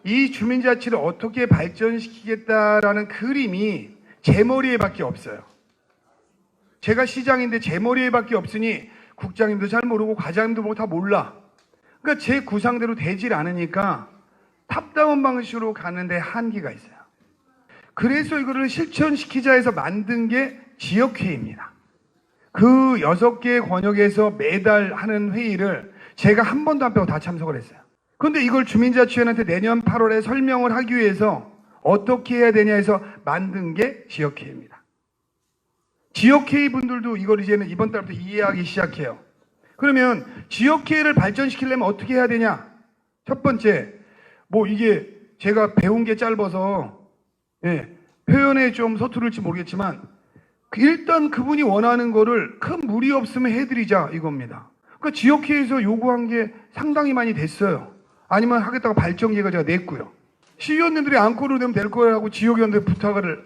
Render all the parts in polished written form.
이 주민자치를 어떻게 발전시키겠다라는 그림이 제 머리에 밖에 없어요. 제가 시장인데 제 머리에 밖에 없으니 국장님도 잘 모르고 과장님도 뭐 다 몰라. 그러니까 제 구상대로 되질 않으니까 탑다운 방식으로 가는데 한계가 있어요. 그래서 이거를 실천시키자 해서 만든 게 지역회의입니다. 그 6개의 권역에서 매달 하는 회의를 제가 한 번도 안 빼고 다 참석을 했어요. 그런데 이걸 주민자치위원회한테 내년 8월에 설명을 하기 위해서 어떻게 해야 되냐 해서 만든 게 지역회의입니다. 지역회의 분들도 이걸 이제는 이번 달부터 이해하기 시작해요. 그러면 지역회의를 발전시키려면 어떻게 해야 되냐? 첫 번째, 이게 제가 배운 게 짧아서 표현에 좀 서투를지 모르겠지만 일단 그분이 원하는 거를 큰 무리 없으면 해드리자 이겁니다. 그러니까 지역회의에서 요구한 게 상당히 많이 됐어요. 아니면 하겠다고 발정 계획을 제가 냈고요. 시의원님들이 안건으로 되면 될 거라고 지역위원들 부탁을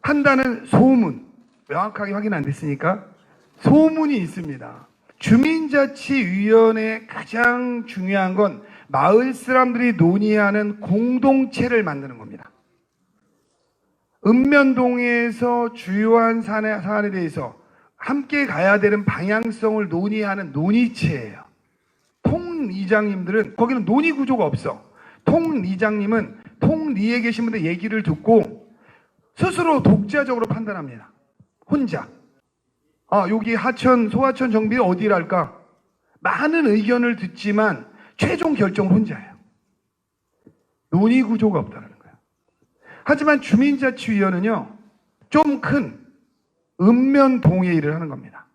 한다는 소문, 명확하게 확인 안 됐으니까 소문이 있습니다. 주민자치위원회의 가장 중요한 건 마을 사람들이 논의하는 공동체를 만드는 겁니다. 읍면동에서 주요한 사안에 대해서 함께 가야 되는 방향성을 논의하는 논의체예요. 통리장님들은 거기는 논의 구조가 없어. 통리장님은 통리에 계신 분들 얘기를 듣고 스스로 독자적으로 판단합니다. 혼자. 여기 하천, 소하천 정비 어디랄까? 많은 의견을 듣지만 최종 결정은 혼자예요. 논의 구조가 없다는 거예요. 하지만 주민자치위원회는요, 좀 큰 읍면동회의를 하는 겁니다.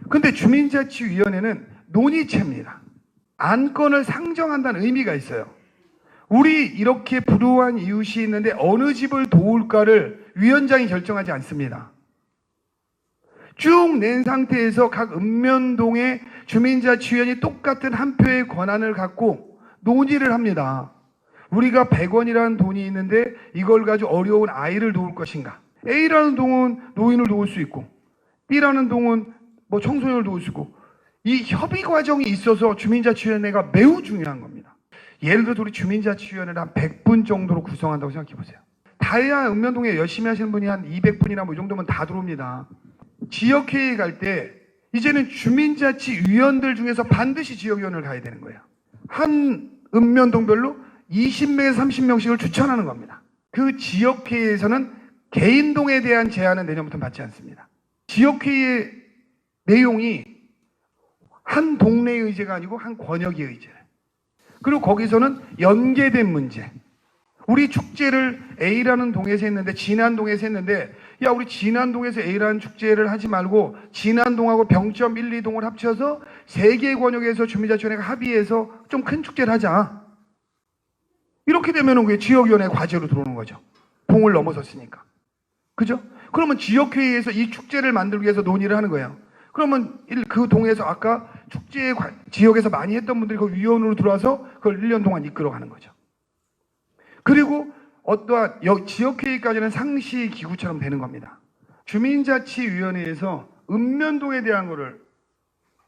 근데 주민자치위원회는 논의체입니다. 안건을 상정한다는 의미가 있어요. 우리 이렇게 불우한 이웃이 있는데 어느 집을 도울까를 위원장이 결정하지 않습니다. 쭉 낸 상태에서 각 읍면동의 주민자치위원이 똑같은 한 표의 권한을 갖고 논의를 합니다. 우리가 100원이라는 돈이 있는데 이걸 가지고 어려운 아이를 도울 것인가? A라는 동은 노인을 도울 수 있고 B라는 동은 청소년을 도울 수 있고 이 협의 과정이 있어서 주민자치위원회가 매우 중요한 겁니다. 예를 들어 우리 주민자치위원회를 한 100분 정도로 구성한다고 생각해 보세요. 다해야 읍면동에 열심히 하시는 분이 한 200분이나 이 정도면 다 들어옵니다. 지역회의 갈 때 이제는 주민자치위원들 중에서 반드시 지역위원회를 가야 되는 거예요. 한 읍면동별로 20명에서 30명씩을 추천하는 겁니다. 그 지역회의에서는 개인동에 대한 제안은 내년부터 받지 않습니다. 지역회의의 내용이 한 동네의 의제가 아니고 한 권역의 의제예요. 그리고 거기서는 연계된 문제. 우리 축제를 A라는 동에서 했는데 진안동에서 했는데 야 우리 진안동에서 A라는 축제를 하지 말고 진안동하고 병점 1, 2동을 합쳐서 3개의 권역에서 주민자치위원회가 합의해서 좀 큰 축제를 하자. 이렇게 되면 그게 지역위원회 과제로 들어오는 거죠. 동을 넘어섰으니까. 그죠? 그러면 지역회의에서 이 축제를 만들기 위해서 논의를 하는 거예요. 그러면 그 동에서 아까 축제 지역에서 많이 했던 분들이 그 위원으로 들어와서 그걸 1년 동안 이끌어가는 거죠. 그리고 어떠한 지역회의까지는 상시 기구처럼 되는 겁니다. 주민자치위원회에서 읍면동에 대한 거를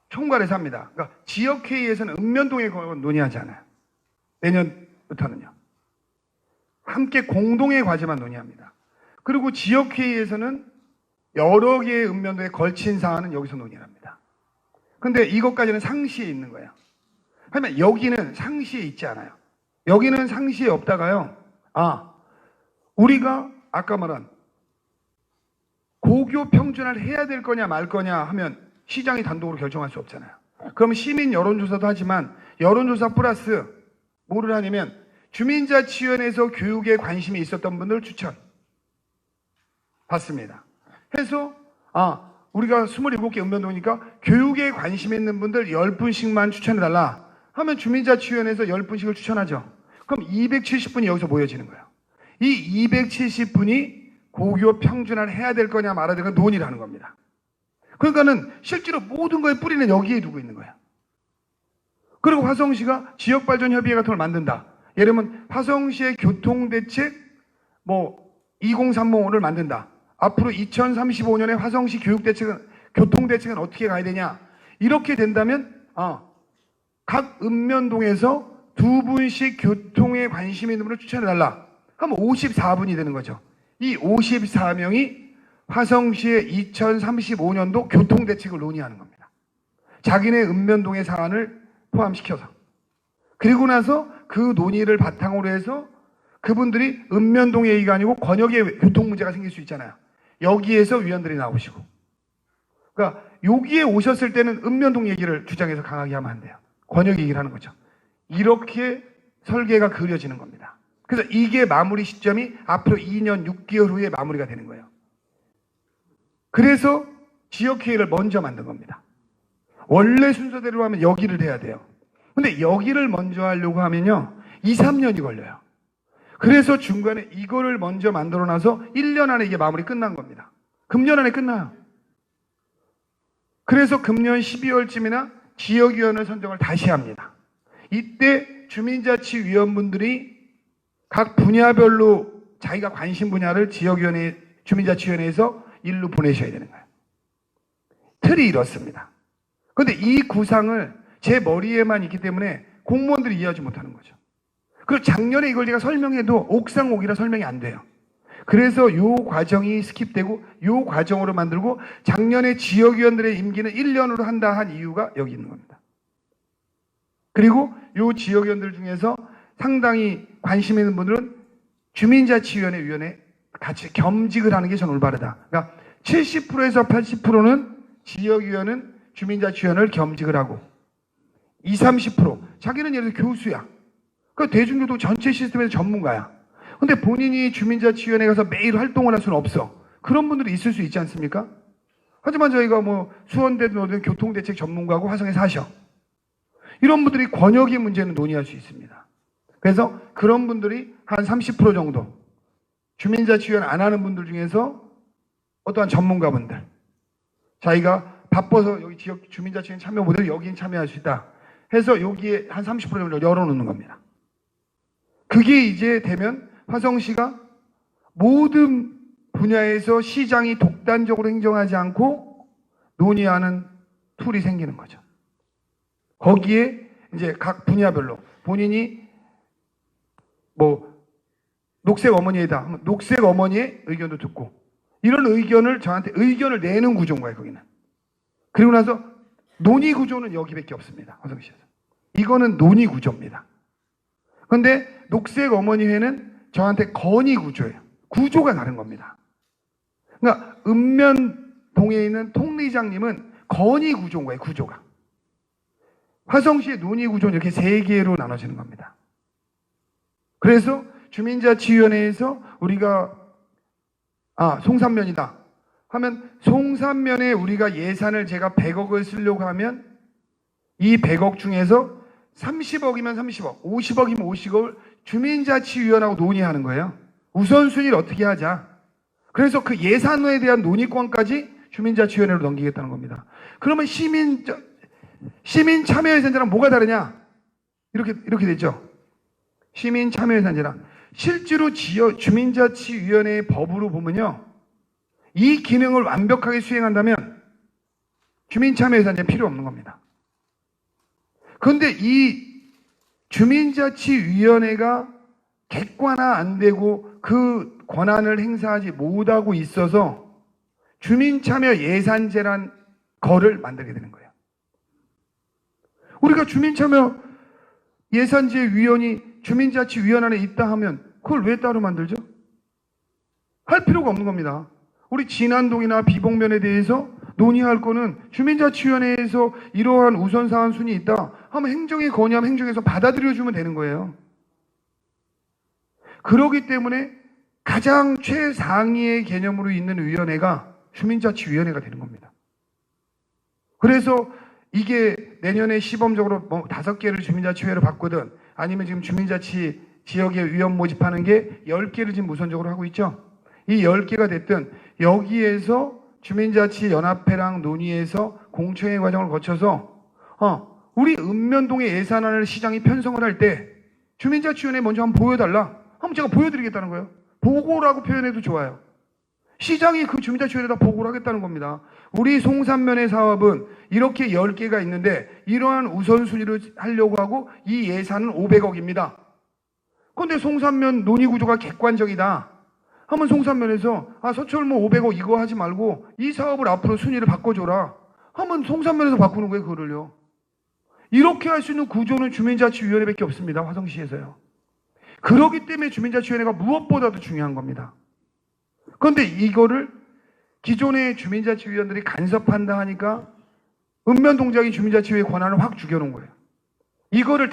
총괄해서 합니다. 그러니까 지역회의에서는 읍면동에 관한 논의하지 않아요. 내년부터는요. 함께 공동의 과제만 논의합니다. 그리고 지역회의에서는 여러 개의 읍면동에 걸친 사안은 여기서 논의를 합니다. 근데 이것까지는 상시에 있는 거예요. 하지만 여기는 상시에 있지 않아요. 여기는 상시에 없다가요. 우리가 아까 말한 고교 평준화를 해야 될 거냐 말 거냐 하면 시장이 단독으로 결정할 수 없잖아요. 그럼 시민 여론조사도 하지만 여론조사 플러스 뭐를 하냐면 주민자치위원회에서 교육에 관심이 있었던 분들 추천 받습니다. 해서 우리가 27개 읍면동이니까 교육에 관심 있는 분들 10분씩만 추천해달라 하면 주민자치위원회에서 10분씩을 추천하죠. 그럼 270분이 여기서 모여지는 거예요. 이 270분이 고교 평준화를 해야 될 거냐 말아야 될 거냐 논의를 하는 겁니다. 그러니까는 실제로 모든 거의 뿌리는 여기에 두고 있는 거예요. 그리고 화성시가 지역발전협의회 같은 걸 만든다. 예를 들면 화성시의 교통대책 2035를 만든다. 앞으로 2035년에 화성시 교통대책은 어떻게 가야 되냐. 이렇게 된다면 각 읍면동에서 두 분씩 교통에 관심이 있는 분을 추천해달라 하면 54분이 되는 거죠. 이 54명이 화성시의 2035년도 교통대책을 논의하는 겁니다. 자기네 읍면동의 사안을 포함시켜서. 그리고 나서 그 논의를 바탕으로 해서 그분들이 읍면동의 얘기가 아니고 권역의 교통 문제가 생길 수 있잖아요. 여기에서 위원들이 나오시고. 그러니까 여기에 오셨을 때는 읍면동 얘기를 주장해서 강하게 하면 안 돼요. 권역 얘기를 하는 거죠. 이렇게 설계가 그려지는 겁니다. 그래서 이게 마무리 시점이 앞으로 2년 6개월 후에 마무리가 되는 거예요. 그래서 지역회의를 먼저 만든 겁니다. 원래 순서대로 하면 여기를 해야 돼요. 근데 여기를 먼저 하려고 하면요 2, 3년이 걸려요. 그래서 중간에 이거를 먼저 만들어 놔서 1년 안에 이게 마무리 끝난 겁니다. 금년 안에 끝나요. 그래서 금년 12월쯤이나 지역위원회 선정을 다시 합니다. 이때 주민자치위원분들이 각 분야별로 자기가 관심 분야를 지역위원회, 주민자치위원회에서 일로 보내셔야 되는 거예요. 틀이 이렇습니다. 그런데 이 구상을 제 머리에만 있기 때문에 공무원들이 이해하지 못하는 거죠. 그리고 작년에 이걸 제가 설명해도 옥상옥이라 설명이 안 돼요. 그래서 이 과정이 스킵되고 이 과정으로 만들고 작년에 지역위원들의 임기는 1년으로 한다 한 이유가 여기 있는 겁니다. 그리고 이 지역위원들 중에서 상당히 관심 있는 분들은 주민자치위원회 위원회 같이 겸직을 하는 게 저는 올바르다. 그러니까 70%에서 80%는 지역위원은 주민자치위원회를 겸직을 하고 20, 30% 자기는 예를 들어 교수야. 그러니까 대중교통 전체 시스템에서 전문가야. 근데 본인이 주민자치위원회 가서 매일 활동을 할 수는 없어. 그런 분들이 있을 수 있지 않습니까? 하지만 저희가 뭐 수원대든 어든 교통대책 전문가고 화성에 사셔. 이런 분들이 권역의 문제는 논의할 수 있습니다. 그래서 그런 분들이 한 30% 정도 주민자치위원 안 하는 분들 중에서 어떠한 전문가분들 자기가 바빠서 여기 지역 주민자치위원 참여 못해도 여기는 참여할 수 있다 해서 여기에 한 30% 정도 열어놓는 겁니다. 그게 이제 되면 화성시가 모든 분야에서 시장이 독단적으로 행정하지 않고 논의하는 툴이 생기는 거죠. 거기에 이제 각 분야별로 본인이 뭐 녹색 어머니이다 하면 녹색 어머니의 의견도 듣고 이런 의견을 저한테 의견을 내는 구조인 거예요, 거기는. 그리고 나서 논의 구조는 여기밖에 없습니다, 화성시에서. 이거는 논의 구조입니다. 그런데 녹색 어머니회는 저한테 건의 구조예요. 구조가 다른 겁니다. 그러니까 읍면동에 있는 통리장님은 건의 구조인 거예요, 구조가. 화성시의 논의 구조는 이렇게 세 개로 나눠지는 겁니다. 그래서 주민자치위원회에서 우리가 송산면이다 하면 송산면에 우리가 예산을 제가 100억을 쓰려고 하면 이 100억 중에서 30억이면 30억, 50억이면 50억을 주민자치위원회하고 논의하는 거예요. 우선순위를 어떻게 하자. 그래서 그 예산에 대한 논의권까지 주민자치위원회로 넘기겠다는 겁니다. 그러면 시민 참여예산제랑 뭐가 다르냐? 이렇게 되죠. 시민 참여예산제랑 실제로 주민자치위원회의 법으로 보면요, 이 기능을 완벽하게 수행한다면 주민참여예산제는 필요 없는 겁니다. 그런데 이 주민자치위원회가 객관화 안 되고 그 권한을 행사하지 못하고 있어서 주민참여 예산제란 거를 만들게 되는 거예요. 우리가 주민참여 예산제 위원이 주민자치위원 안에 있다 하면 그걸 왜 따로 만들죠? 할 필요가 없는 겁니다. 우리 진안동이나 비봉면에 대해서 논의할 거는 주민자치위원회에서 이러한 우선사안 순위 있다 하면 행정에 건의하면 행정에서 받아들여주면 되는 거예요. 그렇기 때문에 가장 최상위의 개념으로 있는 위원회가 주민자치위원회가 되는 겁니다. 그래서 이게 내년에 시범적으로 뭐 5개를 주민자치회로 바꾸든 아니면 지금 주민자치 지역에 위원 모집하는 게 10개를 지금 우선적으로 하고 있죠. 이 10개가 됐든 여기에서 주민자치연합회랑 논의해서 공청회 과정을 거쳐서 우리 읍면동의 예산안을 시장이 편성을 할 때 주민자치위원회 먼저 한번 보여달라 하면 제가 보여드리겠다는 거예요. 보고라고 표현해도 좋아요. 시장이 그 주민자치위원회에다 보고를 하겠다는 겁니다. 우리 송산면의 사업은 이렇게 10개가 있는데 이러한 우선순위를 하려고 하고 이 예산은 500억입니다. 그런데 송산면 논의구조가 객관적이다 하면 송산면에서 서철모 500억 이거 하지 말고 이 사업을 앞으로 순위를 바꿔줘라 하면 송산면에서 바꾸는 거예요. 그거를요. 이렇게 할 수 있는 구조는 주민자치위원회밖에 없습니다. 화성시에서요. 그렇기 때문에 주민자치위원회가 무엇보다도 중요한 겁니다. 그런데 이거를 기존의 주민자치위원들이 간섭한다 하니까 읍면동작이 주민자치위의 권한을 확 죽여놓은 거예요. 이거를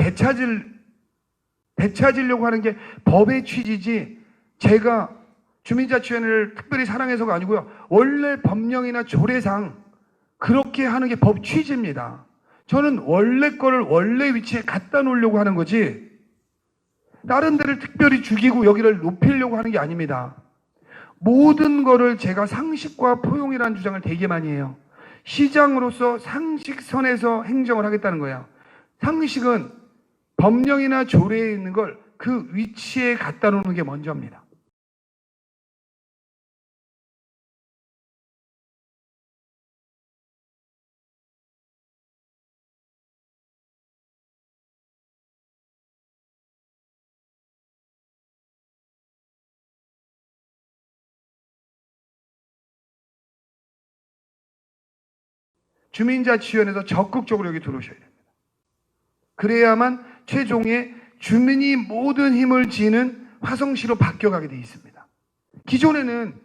되찾으려고 하는 게 법의 취지지 제가 주민자치위원회를 특별히 사랑해서가 아니고요. 원래 법령이나 조례상 그렇게 하는 게 법 취지입니다. 저는 원래 거를 원래 위치에 갖다 놓으려고 하는 거지 다른 데를 특별히 죽이고 여기를 높이려고 하는 게 아닙니다. 모든 거를 제가 상식과 포용이라는 주장을 되게 많이 해요. 시장으로서 상식선에서 행정을 하겠다는 거예요. 상식은 법령이나 조례에 있는 걸 그 위치에 갖다 놓는 게 먼저입니다. 주민자치위원회에서 적극적으로 여기 들어오셔야 됩니다. 그래야만 최종에 주민이 모든 힘을 지는 화성시로 바뀌어가게 돼 있습니다. 기존에는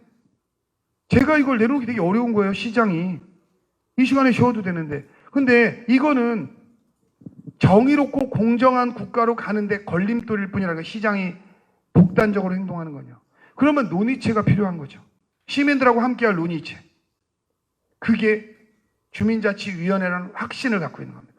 제가 이걸 내놓기 되게 어려운 거예요. 시장이. 이 시간에 쉬어도 되는데. 근데 이거는 정의롭고 공정한 국가로 가는데 걸림돌일 뿐이라는 거예요. 시장이 독단적으로 행동하는 거냐. 그러면 논의체가 필요한 거죠. 시민들하고 함께할 논의체. 그게 주민자치위원회라는 확신을 갖고 있는 겁니다.